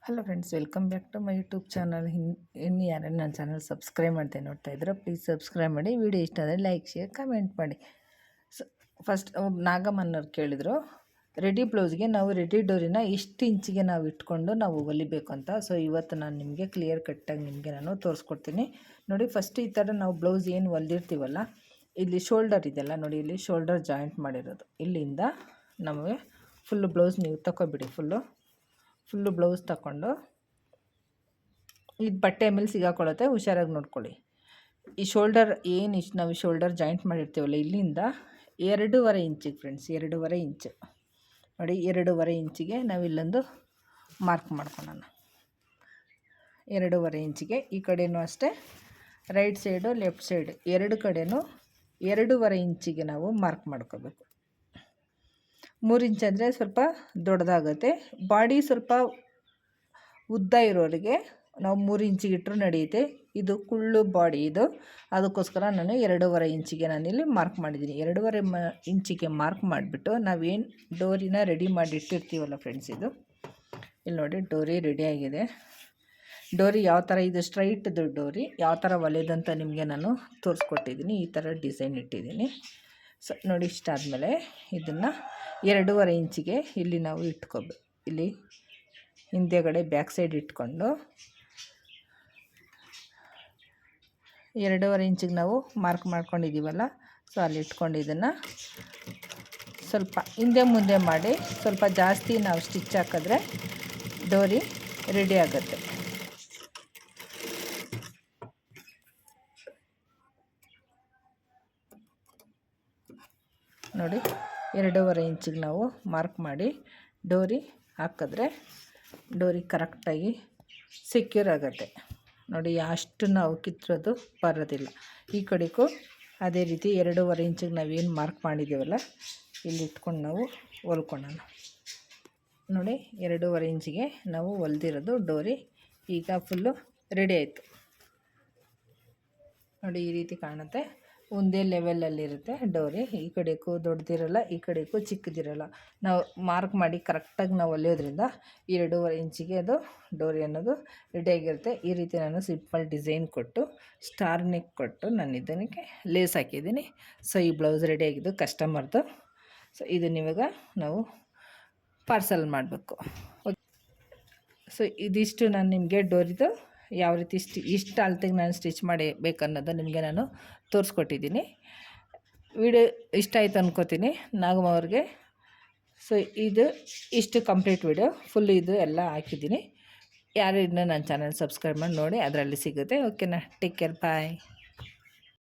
Hello friends, welcome back to my YouTube channel. ಇನ್ನು ಯಾರನ್ನು ನನ್ನ ಚಾನಲ್ ಸಬ್ಸ್ಕ್ರೈಬ್ ಮಾಡ್ತಾ ನೋಡ್ತಾ ಇದ್ರೆ ಪ್ಲೀಸ್ ಸಬ್ಸ್ಕ್ರೈಬ್ ಮಾಡಿ. ವಿಡಿಯೋ ಇಷ್ಟ ಆದರೆ ಲೈಕ್, ಶೇರ್, ಕಮೆಂಟ್ ಮಾಡಿ. ಫಸ್ಟ್ ನಾಗಮ್ಮನವ್ರು ಕೇಳಿದರು ರೆಡಿ ಬ್ಲೌಸ್ಗೆ ನಾವು ರೆಡಿ ಡೋರಿನ ಇಷ್ಟು ಇಂಚಿಗೆ ನಾವು ಇಟ್ಕೊಂಡು ನಾವು ಹೊಲಿಬೇಕು ಅಂತ. ಸೊ ಇವತ್ತು ನಾನು ನಿಮಗೆ ಕ್ಲಿಯರ್ ಕಟ್ಟಾಗಿ ನಿಮಗೆ ನಾನು ತೋರಿಸ್ಕೊಡ್ತೀನಿ ನೋಡಿ. ಫಸ್ಟ್ ಈ ಥರ ನಾವು ಬ್ಲೌಸ್ ಏನು ಹೊಲ್ದಿರ್ತೀವಲ್ಲ, ಇಲ್ಲಿ ಶೋಲ್ಡರ್ ಇದೆಲ್ಲ ನೋಡಿ, ಇಲ್ಲಿ ಶೋಲ್ಡರ್ ಜಾಯಿಂಟ್ ಮಾಡಿರೋದು. ಇಲ್ಲಿಂದ ನಮಗೆ ಫುಲ್ಲು ಬ್ಲೌಸ್ ನೀವು ತಗೊಬಿಡಿ. ಫುಲ್ಲು ಬ್ಲೌಸ್ ತಗೊಂಡು ಇದು ಬಟ್ಟೆ ಮೇಲೆ ಸಿಗಾಕೊಳ್ಳುತ್ತೆ, ಹುಷಾರಾಗಿ ನೋಡ್ಕೊಳ್ಳಿ. ಈ ಶೋಲ್ಡರ್ ಏನು ಇಷ್ಟು ನಾವು ಶೋಲ್ಡರ್ ಜಾಯಿಂಟ್ ಮಾಡಿರ್ತೀವಲ್ಲ, ಇಲ್ಲಿಂದ 2.5 ಇಂಚಿಗೆ ಫ್ರೆಂಡ್ಸ್, 2.5 ಇಂಚು ನೋಡಿ. 2.5 ಇಂಚಿಗೆ ನಾವು ಇಲ್ಲೊಂದು ಮಾರ್ಕ್ ಮಾಡ್ಕೊಳ್ಳೋಣ. 2.5 ಇಂಚಿಗೆ ಈ ಕಡೆಯೂ ಅಷ್ಟೇ, ರೈಟ್ ಸೈಡು ಲೆಫ್ಟ್ ಸೈಡ್ ಎರಡು ಕಡೆಯೂ 2.5 ಇಂಚಿಗೆ ನಾವು ಮಾರ್ಕ್ ಮಾಡ್ಕೋಬೇಕು. 3 ಇಂಚ್ ಅಂದರೆ ಸ್ವಲ್ಪ ದೊಡ್ಡದಾಗುತ್ತೆ. ಬಾಡಿ ಸ್ವಲ್ಪ ಉದ್ದ ಇರೋರಿಗೆ ನಾವು 3 ಇಂಚಿಗೆ ಇಟ್ಟರು ನಡೆಯುತ್ತೆ. ಇದು ಕುಳ್ಳು ಬಾಡಿ ಇದು, ಅದಕ್ಕೋಸ್ಕರ ನಾನು 2.5 ಇಂಚಿಗೆ ನಾನಿಲ್ಲಿ ಮಾರ್ಕ್ ಮಾಡಿದ್ದೀನಿ. 2.5 ಇಂಚಿಗೆ ಮಾರ್ಕ್ ಮಾಡಿಬಿಟ್ಟು ನಾವೇನು ಡೋರಿನ ರೆಡಿ ಮಾಡಿ ಇಟ್ಟಿರ್ತೀವಲ್ಲ ಫ್ರೆಂಡ್ಸ್, ಇದು ಇಲ್ಲಿ ನೋಡಿ ಡೋರಿ ರೆಡಿಯಾಗಿದೆ. ಡೋರಿ ಯಾವ ಥರ ಇದು ಸ್ಟ್ರೈಟ್ದು ಡೋರಿ ಯಾವ ಥರ ಹೊಲಿಯೋದಂತ ನಿಮಗೆ ನಾನು ತೋರಿಸ್ಕೊಟ್ಟಿದ್ದೀನಿ. ಈ ಥರ ಡಿಸೈನ್ ಇಟ್ಟಿದ್ದೀನಿ. ಸೊ ನೋಡಿ, ಇಷ್ಟಾದಮೇಲೆ ಇದನ್ನು 2.5 ಇಂಚಿಗೆ ಇಲ್ಲಿ ನಾವು ಇಟ್ಕೋಬೇಕು. ಇಲ್ಲಿ ಹಿಂದೆಗಡೆ ಬ್ಯಾಕ್ ಸೈಡ್ ಇಟ್ಕೊಂಡು 2.5 ಇಂಚಿಗೆ ನಾವು ಮಾರ್ಕ್ ಮಾಡ್ಕೊಂಡಿದ್ದೀವಲ್ಲ, ಸೊ ಅಲ್ಲಿ ಇಟ್ಕೊಂಡು ಇದನ್ನು ಸ್ವಲ್ಪ ಹಿಂದೆ ಮುಂದೆ ಮಾಡಿ ಸ್ವಲ್ಪ ಜಾಸ್ತಿ ನಾವು ಸ್ಟಿಚ್ ಹಾಕಿದ್ರೆ ಡೋರಿ ರೆಡಿ ಆಗುತ್ತೆ. ನೋಡಿ, 2.5 ಇಂಚಿಗೆ ನಾವು ಮಾರ್ಕ್ ಮಾಡಿ ಡೋರಿ ಹಾಕಿದ್ರೆ ಡೋರಿ ಕರೆಕ್ಟಾಗಿ ಸೆಕ್ಯೂರ್ ಆಗುತ್ತೆ ನೋಡಿ. ಅಷ್ಟು ನಾವು ಕಿತ್ತೋದು ಬರೋದಿಲ್ಲ. ಈ ಕಡೆಗೂ ಅದೇ ರೀತಿ 2.5 ಇಂಚಿಗೆ ನಾವೇನು ಮಾರ್ಕ್ ಮಾಡಿದ್ದೀವಲ್ಲ, ಇಲ್ಲಿ ಇಟ್ಕೊಂಡು ನಾವು ಹೊಲ್ಕೊಳ್ಳೋಣ ನೋಡಿ. 2.5 ಇಂಚಿಗೆ ನಾವು ಹೊಲ್ದಿರೋದು ಡೋರಿ ಈಗ ಫುಲ್ಲು ರೆಡಿ ಆಯಿತು ನೋಡಿ. ಈ ರೀತಿ ಕಾಣುತ್ತೆ. ಒಂದೇ ಲೆವೆಲಲ್ಲಿರುತ್ತೆ ಡೋರಿ. ಈ ಕಡೆಗೂ ದೊಡ್ಡದಿರಲ್ಲ, ಈ ಕಡೆಗೂ ಚಿಕ್ಕದಿರಲ್ಲ. ನಾವು ಮಾರ್ಕ್ ಮಾಡಿ ಕರೆಕ್ಟಾಗಿ ನಾವು ಹೊಲಿಯೋದ್ರಿಂದ 2.5 ಇಂಚಿಗೆ ಅದು ಡೋರಿ ಅನ್ನೋದು ರೆಡಿಯಾಗಿರುತ್ತೆ. ಈ ರೀತಿ ನಾನು ಸಿಂಪಲ್ ಡಿಸೈನ್ ಕೊಟ್ಟು ಸ್ಟಾರ್ ನೆಕ್ ಕೊಟ್ಟು ನಾನು ಇದಕ್ಕೆ ಲೇಸ್ ಹಾಕಿದ್ದೀನಿ. ಸೊ ಈ ಬ್ಲೌಸ್ ರೆಡಿಯಾಗಿದ್ದು ಕಸ್ಟಮರ್ದು. ಸೊ ಇದನ್ನ ಇವಾಗ ನಾವು ಪಾರ್ಸಲ್ ಮಾಡಬೇಕು. ಸೊ ಇದಿಷ್ಟು ನಾನು ನಿಮಗೆ ಡೋರಿದು ಯಾವ ರೀತಿ ಇಷ್ಟು ಅಳತೆಗೆ ನಾನು ಸ್ಟಿಚ್ ಮಾಡಿ ಬೇಕನ್ನೋದು ನಿಮಗೆ ನಾನು ತೋರಿಸ್ಕೊಟ್ಟಿದ್ದೀನಿ. ವಿಡಿಯೋ ಇಷ್ಟ ಆಯ್ತು ಅನ್ಕೋತೀನಿ ನಾಗಮ್ಮ ಅವ್ರಿಗೆ. ಸೊ ಇದು ಇಷ್ಟು ಕಂಪ್ಲೀಟ್ ವಿಡಿಯೋ ಫುಲ್ ಇದು ಎಲ್ಲ ಹಾಕಿದ್ದೀನಿ. ಯಾರು ಇದನ್ನ ನನ್ನ ಚಾನಲ್ ಸಬ್ಸ್ಕ್ರೈಬ್ ಮಾಡಿ ನೋಡಿ, ಅದರಲ್ಲಿ ಸಿಗುತ್ತೆ. ಓಕೆನಾ? ಟೇಕ್ ಕೇರ್, ಬಾಯ್.